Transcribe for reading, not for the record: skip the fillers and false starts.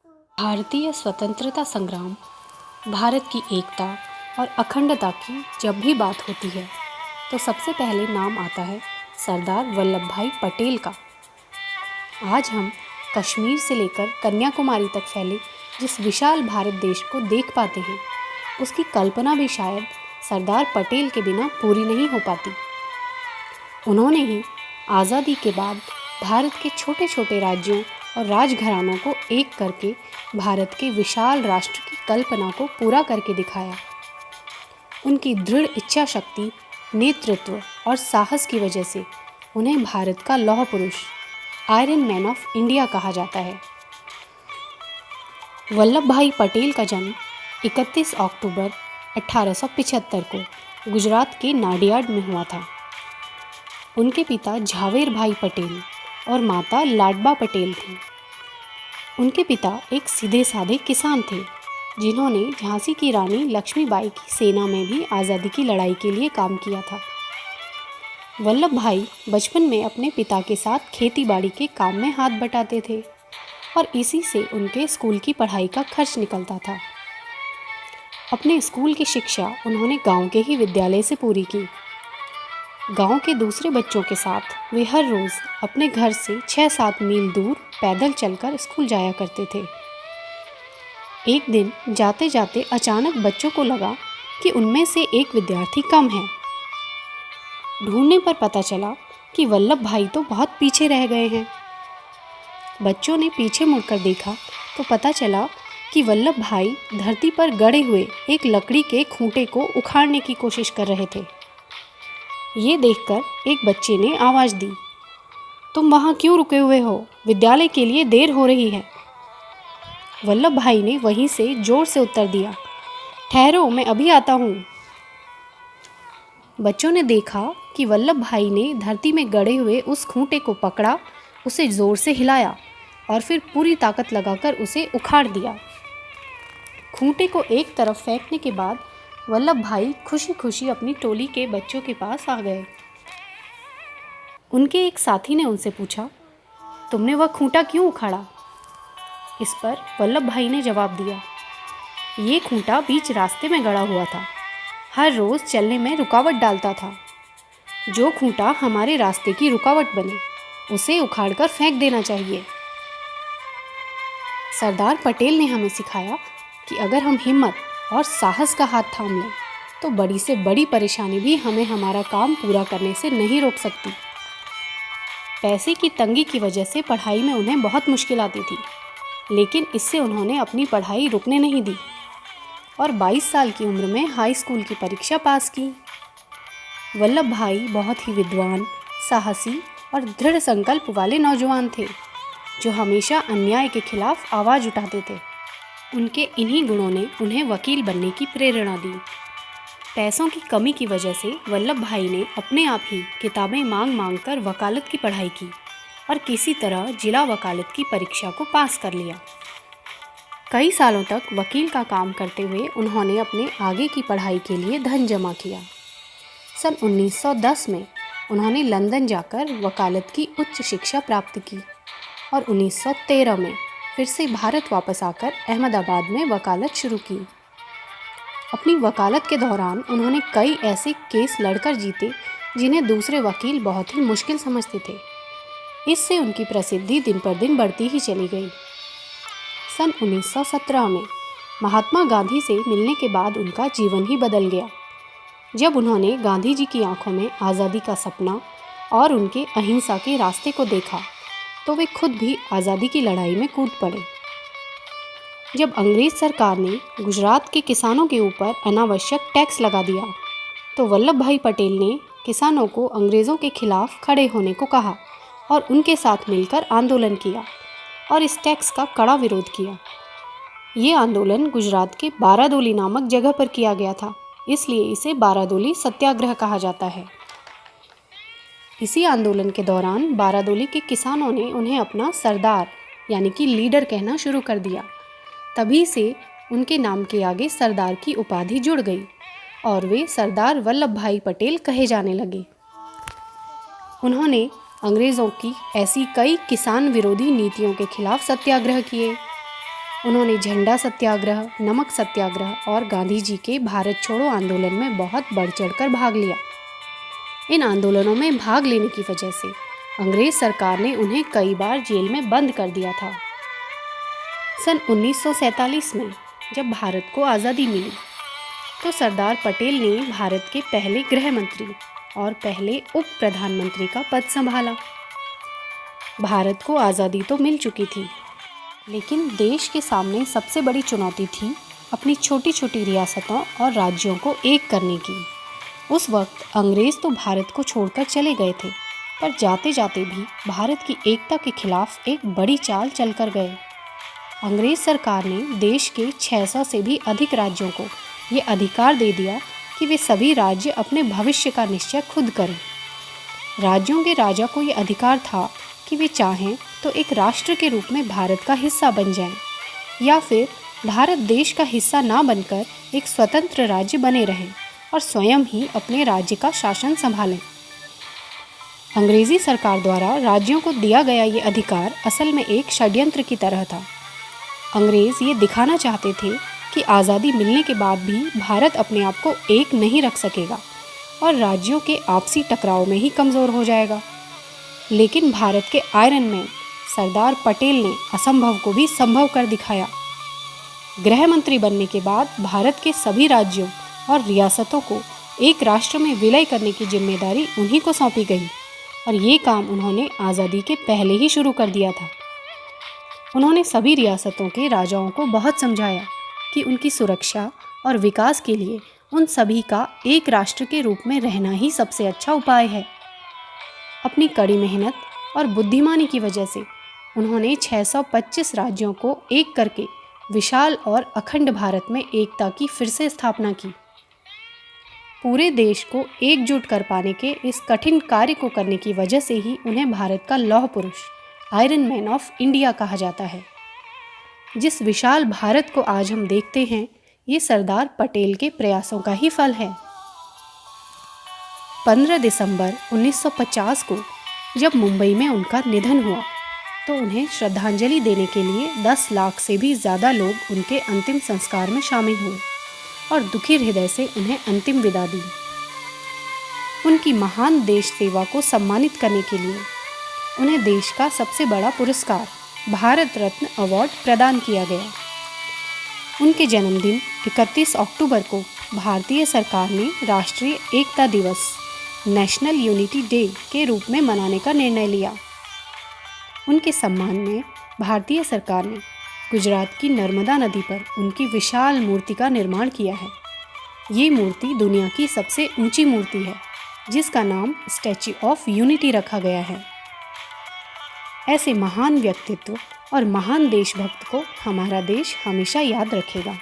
भारतीय स्वतंत्रता संग्राम, भारत की एकता और अखंडता की जब भी बात होती है तो सबसे पहले नाम आता है सरदार वल्लभ भाई पटेल का। आज हम कश्मीर से लेकर कन्याकुमारी तक फैले जिस विशाल भारत देश को देख पाते हैं, उसकी कल्पना भी शायद सरदार पटेल के बिना पूरी नहीं हो पाती। उन्होंने ही आज़ादी के बाद भारत के छोटे छोटे राज्यों और राजघरानों को एक करके भारत के विशाल राष्ट्र की कल्पना को पूरा करके दिखाया। उनकी दृढ़ इच्छा शक्ति, नेतृत्व और साहस की वजह से उन्हें भारत का लौह पुरुष, आयरन मैन ऑफ इंडिया कहा जाता है। वल्लभ भाई पटेल का जन्म 31 अक्टूबर 1875 को गुजरात के नाडियाड में हुआ था। उनके पिता झावेर भाई पटेल और माता लाडबा पटेल थी। उनके पिता एक सीधे साधे किसान थे, जिन्होंने झांसी की रानी लक्ष्मीबाई की सेना में भी आज़ादी की लड़ाई के लिए काम किया था। वल्लभ भाई बचपन में अपने पिता के साथ खेती बाड़ी के काम में हाथ बटाते थे और इसी से उनके स्कूल की पढ़ाई का खर्च निकलता था। अपने स्कूल की शिक्षा उन्होंने गांव के ही विद्यालय से पूरी की। गांव के दूसरे बच्चों के साथ वे हर रोज़ अपने घर से 6-7 मील दूर पैदल चलकर स्कूल जाया करते थे। एक दिन जाते जाते अचानक बच्चों को लगा कि उनमें से एक विद्यार्थी कम है। ढूंढने पर पता चला कि वल्लभ भाई तो बहुत पीछे रह गए हैं। बच्चों ने पीछे मुड़कर देखा तो पता चला कि वल्लभ भाई धरती पर गड़े हुए एक लकड़ी के खूंटे को उखाड़ने की कोशिश कर रहे थे। ये देखकर एक बच्चे ने आवाज़ दी, तुम वहाँ क्यों रुके हुए हो? विद्यालय के लिए देर हो रही है। वल्लभ भाई ने वहीं से जोर से उत्तर दिया, ठहरो, मैं अभी आता हूँ। बच्चों ने देखा कि वल्लभ भाई ने धरती में गड़े हुए उस खूंटे को पकड़ा, उसे जोर से हिलाया और फिर पूरी ताकत लगाकर उसे उखाड़ दिया। खूंटे को एक तरफ फेंकने के बाद वल्लभ भाई खुशी खुशी अपनी टोली के बच्चों के पास आ गए। उनके एक साथी ने उनसे पूछा, तुमने वह खूंटा क्यों उखाड़ा? इस पर वल्लभ भाई ने जवाब दिया, ये खूंटा बीच रास्ते में गड़ा हुआ था, हर रोज़ चलने में रुकावट डालता था। जो खूंटा हमारे रास्ते की रुकावट बने, उसे उखाड़कर फेंक देना चाहिए। सरदार पटेल ने हमें सिखाया कि अगर हम हिम्मत और साहस का हाथ थाम लें तो बड़ी से बड़ी परेशानी भी हमें हमारा काम पूरा करने से नहीं रोक सकती। पैसे की तंगी की वजह से पढ़ाई में उन्हें बहुत मुश्किल आती थी, लेकिन इससे उन्होंने अपनी पढ़ाई रुकने नहीं दी और 22 साल की उम्र में हाई स्कूल की परीक्षा पास की। वल्लभ भाई बहुत ही विद्वान, साहसी और दृढ़ संकल्प वाले नौजवान थे, जो हमेशा अन्याय के खिलाफ आवाज़ उठाते थे। उनके इन्हीं गुणों ने उन्हें वकील बनने की प्रेरणा दी। पैसों की कमी की वजह से वल्लभ भाई ने अपने आप ही किताबें मांग मांग कर वकालत की पढ़ाई की और किसी तरह जिला वकालत की परीक्षा को पास कर लिया। कई सालों तक वकील का काम करते हुए उन्होंने अपने आगे की पढ़ाई के लिए धन जमा किया। सन 1910 में उन्होंने लंदन जाकर वकालत की उच्च शिक्षा प्राप्त की और 1913 में फिर से भारत वापस आकर अहमदाबाद में वकालत शुरू की। अपनी वकालत के दौरान उन्होंने कई ऐसे केस लड़कर जीते जिन्हें दूसरे वकील बहुत ही मुश्किल समझते थे। इससे उनकी प्रसिद्धि दिन पर दिन बढ़ती ही चली गई। सन 1917 में महात्मा गांधी से मिलने के बाद उनका जीवन ही बदल गया। जब उन्होंने गांधी जी की आंखों में आज़ादी का सपना और उनके अहिंसा के रास्ते को देखा तो वे खुद भी आज़ादी की लड़ाई में कूद पड़े। जब अंग्रेज़ सरकार ने गुजरात के किसानों के ऊपर अनावश्यक टैक्स लगा दिया तो वल्लभ भाई पटेल ने किसानों को अंग्रेज़ों के खिलाफ खड़े होने को कहा और उनके साथ मिलकर आंदोलन किया और इस टैक्स का कड़ा विरोध किया। ये आंदोलन गुजरात के बारादोली नामक जगह पर किया गया था, इसलिए इसे बारादोली सत्याग्रह कहा जाता है। इसी आंदोलन के दौरान बारादोली के किसानों ने उन्हें अपना सरदार यानी कि लीडर कहना शुरू कर दिया। तभी से उनके नाम के आगे सरदार की उपाधि जुड़ गई और वे सरदार वल्लभ भाई पटेल कहे जाने लगे। उन्होंने अंग्रेज़ों की ऐसी कई किसान विरोधी नीतियों के खिलाफ सत्याग्रह किए। उन्होंने झंडा सत्याग्रह, नमक सत्याग्रह और गांधी जी के भारत छोड़ो आंदोलन में बहुत बढ़ चढ़कर भाग लिया। इन आंदोलनों में भाग लेने की वजह से अंग्रेज सरकार ने उन्हें कई बार जेल में बंद कर दिया था। सन 1947 में जब भारत को आज़ादी मिली तो सरदार पटेल ने भारत के पहले गृह मंत्री और पहले उप प्रधानमंत्री का पद संभाला। भारत को आज़ादी तो मिल चुकी थी, लेकिन देश के सामने सबसे बड़ी चुनौती थी अपनी छोटी छोटी रियासतों और राज्यों को एक करने की। उस वक्त अंग्रेज़ तो भारत को छोड़कर चले गए थे, पर जाते जाते भी भारत की एकता के खिलाफ एक बड़ी चाल चलकर गए। अंग्रेज सरकार ने देश के 600 से भी अधिक राज्यों को ये अधिकार दे दिया कि वे सभी राज्य अपने भविष्य का निश्चय खुद करें। राज्यों के राजा को ये अधिकार था कि वे चाहें तो एक राष्ट्र के रूप में भारत का हिस्सा बन जाएं, या फिर भारत देश का हिस्सा ना बनकर एक स्वतंत्र राज्य बने रहें और स्वयं ही अपने राज्य का शासन संभालें। अंग्रेजी सरकार द्वारा राज्यों को दिया गया ये अधिकार असल में एक षड्यंत्र की तरह था। अंग्रेज़ ये दिखाना चाहते थे कि आज़ादी मिलने के बाद भी भारत अपने आप को एक नहीं रख सकेगा और राज्यों के आपसी टकराव में ही कमज़ोर हो जाएगा। लेकिन भारत के आयरन मैन सरदार पटेल ने असंभव को भी संभव कर दिखाया। गृह मंत्री बनने के बाद भारत के सभी राज्यों और रियासतों को एक राष्ट्र में विलय करने की जिम्मेदारी उन्हीं को सौंपी गई और ये काम उन्होंने आज़ादी के पहले ही शुरू कर दिया था। उन्होंने सभी रियासतों के राजाओं को बहुत समझाया कि उनकी सुरक्षा और विकास के लिए उन सभी का एक राष्ट्र के रूप में रहना ही सबसे अच्छा उपाय है। अपनी कड़ी मेहनत और बुद्धिमानी की वजह से उन्होंने 625 राज्यों को एक करके विशाल और अखंड भारत में एकता की फिर से स्थापना की। पूरे देश को एकजुट कर पाने के इस कठिन कार्य को करने की वजह से ही उन्हें भारत का लौह पुरुष, आयरन मैन ऑफ इंडिया कहा जाता है। जिस विशाल भारत को आज हम देखते हैं, ये सरदार पटेल के प्रयासों का ही फल है। 15 दिसंबर 1950 को जब मुंबई में उनका निधन हुआ तो उन्हें श्रद्धांजलि देने के लिए 10 लाख से भी ज़्यादा लोग उनके अंतिम संस्कार में शामिल हुए और दुखी हृदय से उन्हें अंतिम विदा दी। उनकी महान देश सेवा को सम्मानित करने के लिए उन्हें देश का सबसे बड़ा पुरस्कार भारत रत्न अवार्ड प्रदान किया गया। उनके जन्मदिन 31 अक्टूबर को भारतीय सरकार ने राष्ट्रीय एकता दिवस नेशनल यूनिटी डे के रूप में मनाने का निर्णय लिया। उनके सम्मान में भारतीय सरकार ने गुजरात की नर्मदा नदी पर उनकी विशाल मूर्ति का निर्माण किया है। ये मूर्ति दुनिया की सबसे ऊंची मूर्ति है, जिसका नाम स्टैच्यू ऑफ यूनिटी रखा गया है। ऐसे महान व्यक्तित्व और महान देशभक्त को हमारा देश हमेशा याद रखेगा।